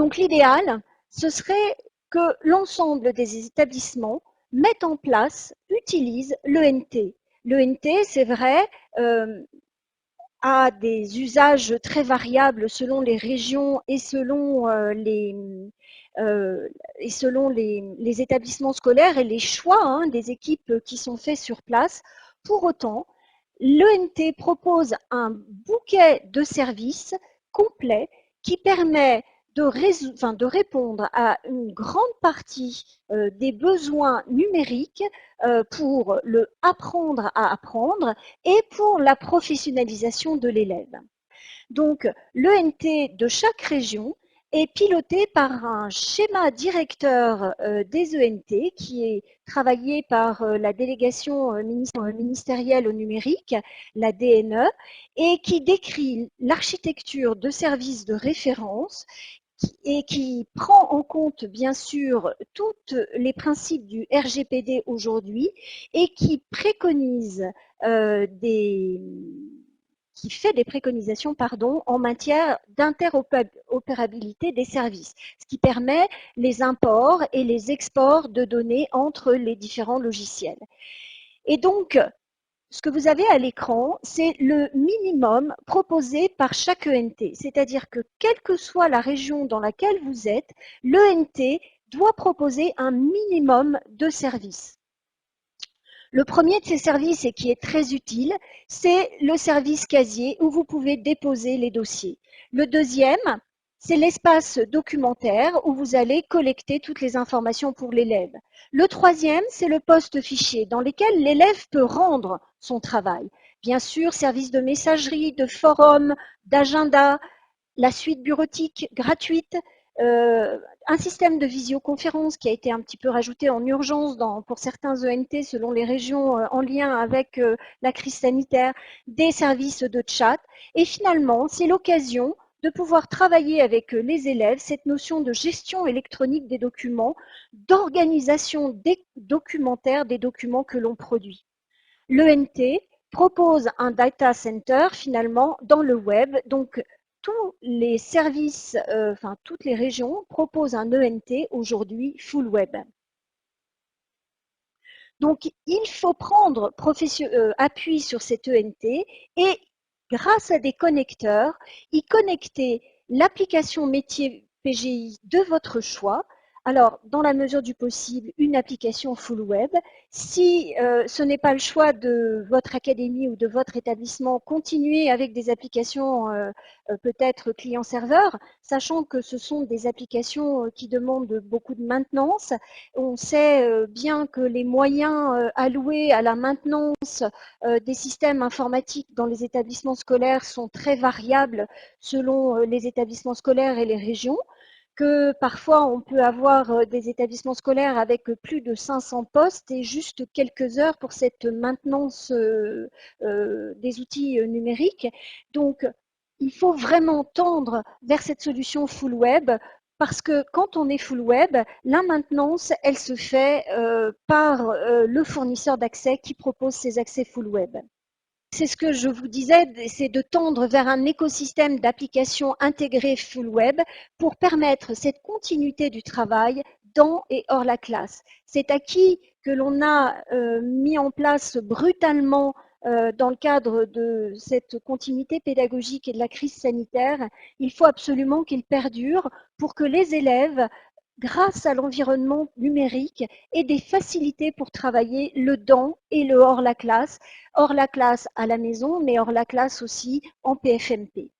Donc l'idéal, ce serait que l'ensemble des établissements mettent en place, utilisent l'ENT. L'ENT, c'est vrai, a des usages très variables selon les régions et selon les établissements scolaires et les choix des équipes qui sont faits sur place. Pour autant, l'ENT propose un bouquet de services complet qui permet de répondre à une grande partie des besoins numériques pour le apprendre à apprendre et pour la professionnalisation de l'élève. Donc, l'ENT de chaque région est piloté par un schéma directeur des ENT qui est travaillé par la délégation ministérielle au numérique, la DNE, et qui décrit l'architecture de services de référence et qui prend en compte bien sûr tous les principes du RGPD aujourd'hui et qui préconise qui fait des préconisations en matière d'interopérabilité des services, ce qui permet les imports et les exports de données entre les différents logiciels. Et donc, ce que vous avez à l'écran, c'est le minimum proposé par chaque ENT. C'est-à-dire que quelle que soit la région dans laquelle vous êtes, l'ENT doit proposer un minimum de services. Le premier de ces services, et qui est très utile, c'est le service casier où vous pouvez déposer les dossiers. Le deuxième, c'est l'espace documentaire où vous allez collecter toutes les informations pour l'élève. Le troisième, c'est le poste fichier dans lequel l'élève peut rendre son travail. Bien sûr, service de messagerie, de forum, d'agenda, la suite bureautique gratuite, un système de visioconférence qui a été un petit peu rajouté en urgence pour certains ENT selon les régions en lien avec la crise sanitaire, des services de chat. Et finalement, c'est l'occasion de pouvoir travailler avec les élèves cette notion de gestion électronique des documents, d'organisation des documentaires, des documents que l'on produit. L'ENT propose un data center finalement dans le web, donc tous les services, toutes les régions proposent un ENT aujourd'hui full web. Donc il faut prendre appui sur cet ENT et grâce à des connecteurs, y connecter l'application métier PGI de votre choix. Alors, dans la mesure du possible, une application full web. Si ce n'est pas le choix de votre académie ou de votre établissement, continuez avec des applications peut-être client-serveur, sachant que ce sont des applications qui demandent beaucoup de maintenance. On sait bien que les moyens alloués à la maintenance des systèmes informatiques dans les établissements scolaires sont très variables selon les établissements scolaires et les régions, que parfois on peut avoir des établissements scolaires avec plus de 500 postes et juste quelques heures pour cette maintenance des outils numériques. Donc, il faut vraiment tendre vers cette solution full web parce que quand on est full web, la maintenance, elle se fait par le fournisseur d'accès qui propose ces accès full web. C'est ce que je vous disais, c'est de tendre vers un écosystème d'applications intégrées full web pour permettre cette continuité du travail dans et hors la classe. Cet acquis que l'on a mis en place brutalement dans le cadre de cette continuité pédagogique et de la crise sanitaire, il faut absolument qu'il perdure pour que les élèves, grâce à l'environnement numérique, aient des facilités pour travailler le dans et le hors la classe à la maison, mais hors la classe aussi en PFMP.